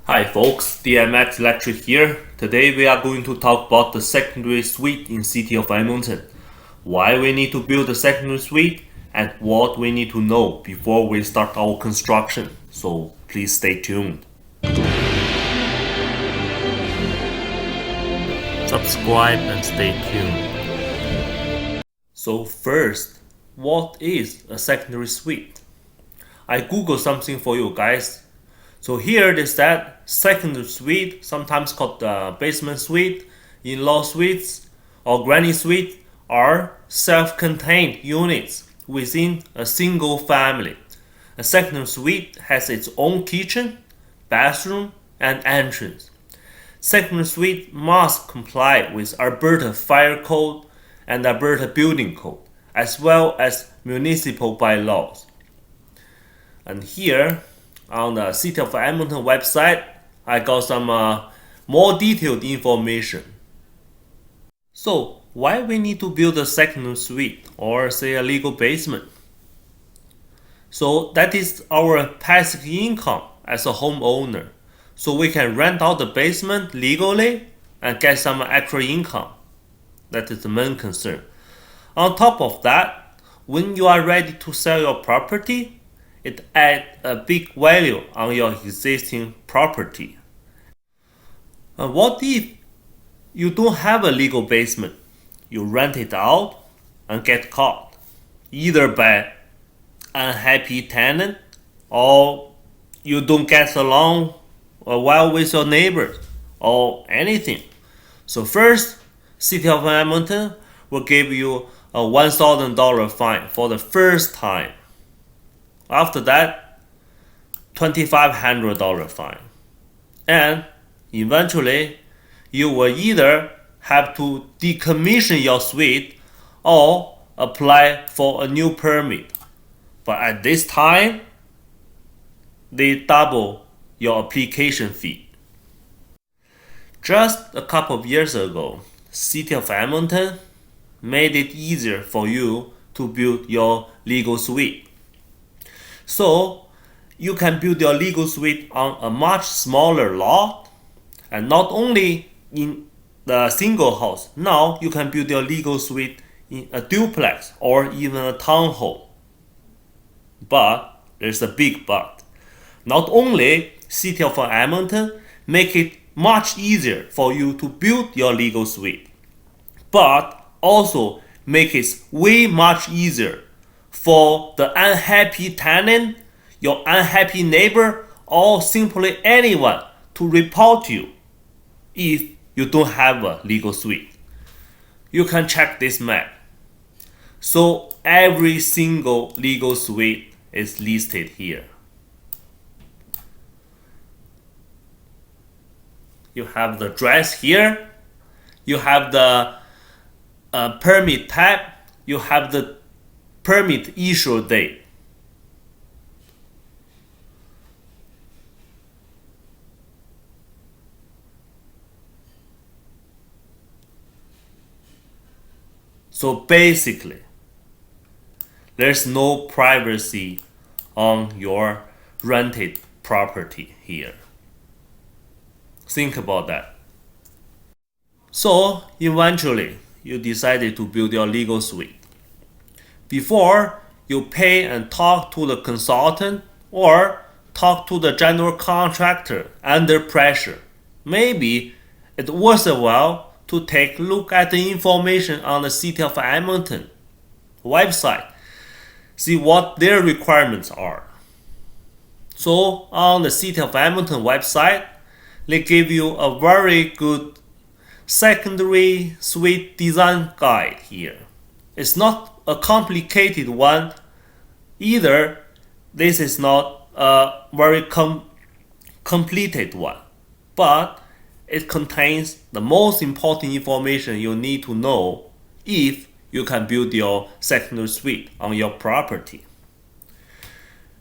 Hi folks, DMX Electric here. Today we are going to talk about the secondary suite in City of Edmonton. Why we need to build a secondary suite and what we need to know before we start our construction. So please stay tuned. Subscribe and stay tuned. So first, what is a secondary suite? I googled something for you guys. So here they said secondary suite, sometimes called the basement suite, in-law suites, or granny suite, are self-contained units within a single family. A secondary suite has its own kitchen, bathroom, and entrance. Secondary suite must comply with Alberta Fire Code and Alberta Building Code, as well as municipal bylaws. And here, on the City of Edmonton website, I got some more detailed information. So, why we need to build a second suite or say a legal basement? So that is our passive income as a homeowner. So we can rent out the basement legally and get some extra income. That is the main concern. On top of that, when you are ready to sell your property, it adds a big value on your existing property. And what if you don't have a legal basement? You rent it out and get caught, either by unhappy tenant or you don't get along well with your neighbors or anything. So first, City of Edmonton will give you a $1,000 fine for the first time. After that, $2,500 fine. And eventually, you will either have to decommission your suite or apply for a new permit. But at this time, they double your application fee. Just a couple of years ago, City of Edmonton made it easier for you to build your legal suite. So you can build your legal suite on a much smaller lot, and not only in the single house. Now you can build your legal suite in a duplex or even a townhome. But there's a big but. Not only City of Edmonton make it much easier for you to build your legal suite, but also make it way much easier for the unhappy tenant, your unhappy neighbor, or simply anyone to report you if you don't have a legal suite. You can check this map. So every single legal suite is listed here. You have the address here, you have the permit tab, you have the permit issue date. So basically, there's no privacy on your rented property here. Think about that. So eventually, you decided to build your legal suite. Before, you pay and talk to the consultant or talk to the general contractor under pressure. Maybe it's worthwhile to take a look at the information on the City of Edmonton website, see what their requirements are. So on the City of Edmonton website, they give you a very good secondary suite design guide here. It's not a complicated one either. This is not a very completed one, but it contains the most important information you need to know if you can build your secondary suite on your property.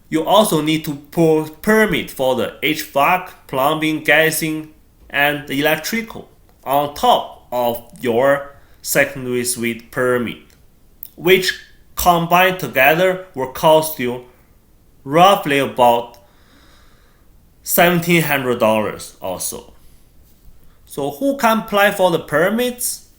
You also need to pull permit for the HVAC, plumbing, gasing, and electrical on top of your secondary suite permit, which combined together will cost you roughly about $1,700 also. So who can apply for the permits?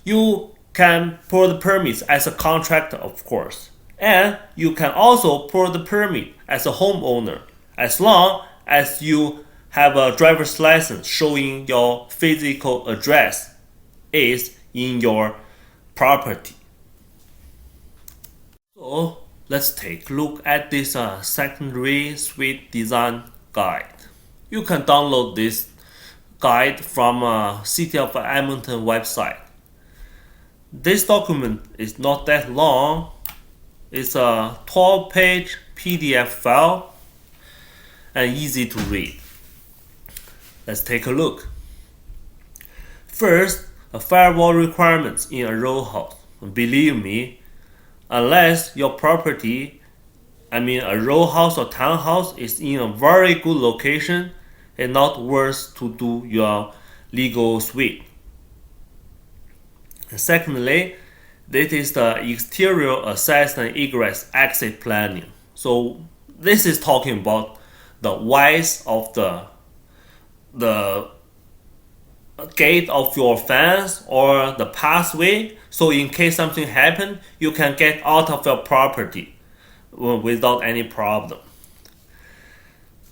You can pull the permits as a contractor, of course. And you can also pull the permit as a homeowner, as long as you have a driver's license showing your physical address is in your property. So let's take a look at this secondary suite design guide. You can download this guide from City of Edmonton website. This document is not that long. It's a 12-page PDF file and easy to read. Let's take a look. First, a firewall requirements in a row house. Believe me, unless your property, a row house or townhouse, is in a very good location, it's not worth to do your legal suite. And secondly, this is the exterior access and egress exit planning. So this is talking about the width of the gate of your fence or the pathway, so in case something happens, you can get out of your property without any problem.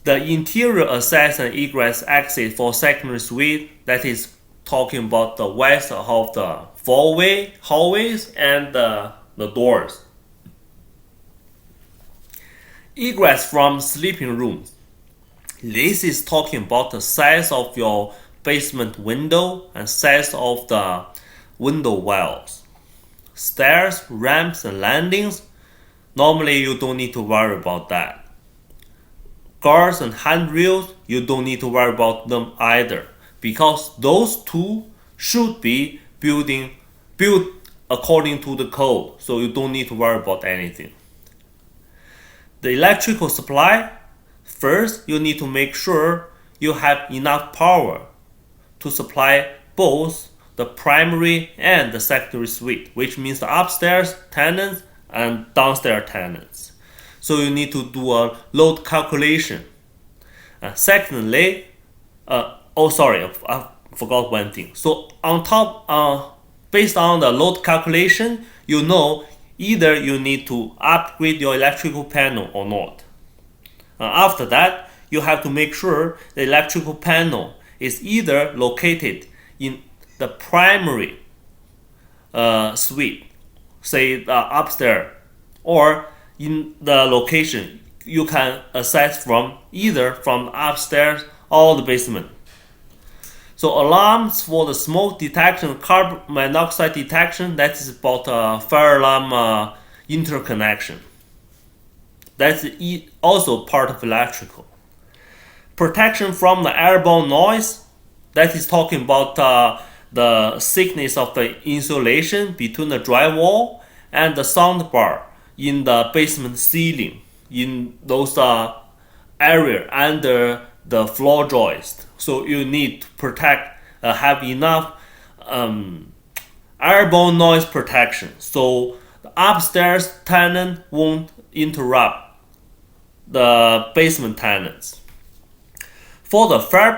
The interior access and egress exit for secondary suite, that is talking about the width of the hallways and the doors. Egress from sleeping rooms. This is talking about the size of your basement window and size of the window wells. Stairs, ramps, and landings, normally you don't need to worry about that. Guards and handrails, you don't need to worry about them either, because those two should be built according to the code, so you don't need to worry about anything. The electrical supply, first you need to make sure you have enough power to supply both the primary and the secondary suite, which means the upstairs tenants and downstairs tenants. So you need to do a load calculation. Secondly, I forgot one thing. So on top, based on the load calculation, you know either you need to upgrade your electrical panel or not. After that, you have to make sure the electrical panel is either located in the primary suite, say the upstairs, or in the location you can access from either from upstairs or the basement. So alarms for the smoke detection, carbon monoxide detection, that is about fire alarm interconnection. That's also part of electrical. Protection from the airborne noise, that is talking about the thickness of the insulation between the drywall and the sound bar in the basement ceiling, in those area under the floor joist. So you need to protect, have enough airborne noise protection, so the upstairs tenant won't interrupt the basement tenants. For the fire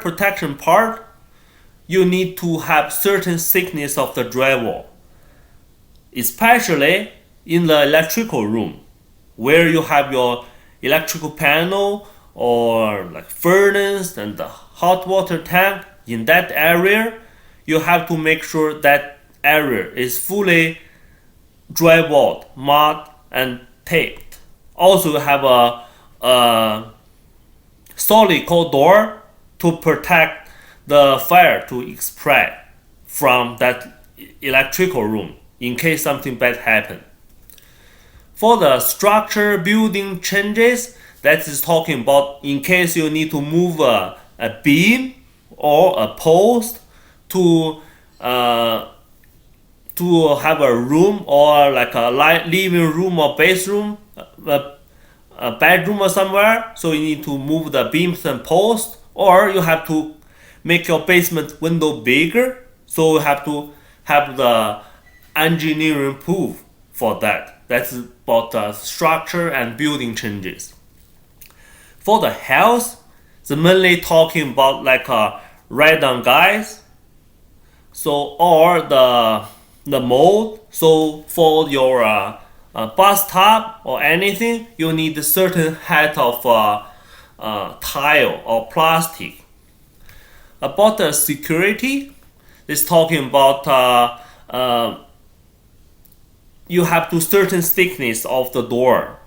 protection part, you need to have certain thickness of the drywall, especially in the electrical room, where you have your electrical panel or like furnace and the hot water tank. In that area, you have to make sure that area is fully drywalled, mud, and taped. Also, you have a solid core door to protect the fire to spread from that electrical room in case something bad happens. For the structure building changes, that is talking about in case you need to move a beam or a post to have a room or like a living room or bedroom, a bedroom or somewhere. So you need to move the beams and posts, or you have to make your basement window bigger. So you have to have the engineering proof for that. That's about the structure and building changes. For the health, it's mainly talking about like radon gas, so or the mold. So for your bathtub or anything, you need a certain height of tile or plastic. About the security, it's talking about you have to certain thickness of the door,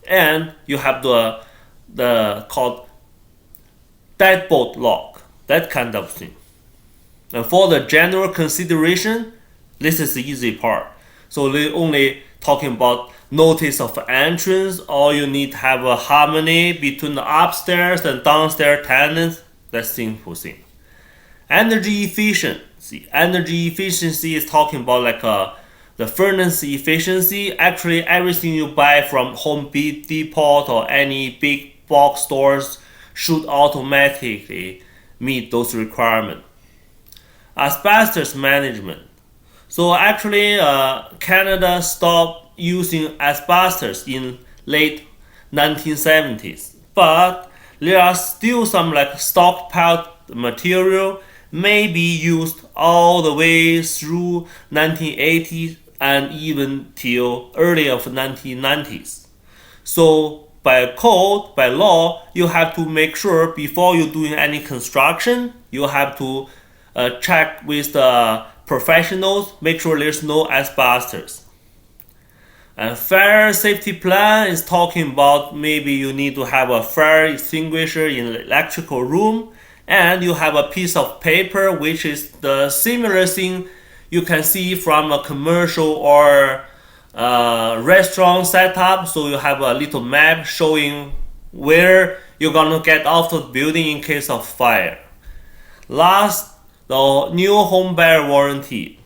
and you have the called deadbolt lock, that kind of thing. And for the general consideration, this is the easy part. So they only talking about notice of entrance, or you need to have a harmony between the upstairs and downstairs tenants. That's simple thing. Energy efficiency. Energy efficiency is talking about like the furnace efficiency. Actually, everything you buy from Home Depot or any big box stores should automatically meet those requirements. Asbestos management. So actually, Canada stopped using asbestos in late 1970s, but there are still some like stockpiled material may be used all the way through 1980s and even till early of 1990s. So by code, by law, you have to make sure before you're doing any construction, you have to check with the professionals, make sure there's no asbestos. And fire safety plan is talking about maybe you need to have a fire extinguisher in the electrical room, and you have a piece of paper which is the similar thing you can see from a commercial or restaurant setup. So you have a little map showing where you're gonna get out of the building in case of fire. Last, the new home buyer warranty.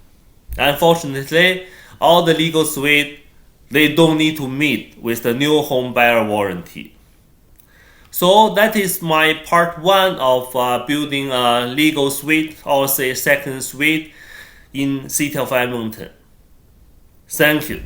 Unfortunately, all the legal suite, they don't need to meet with the new home buyer warranty. So that is my part 1 of building a legal suite, or say second suite in City of Edmonton. Thank you.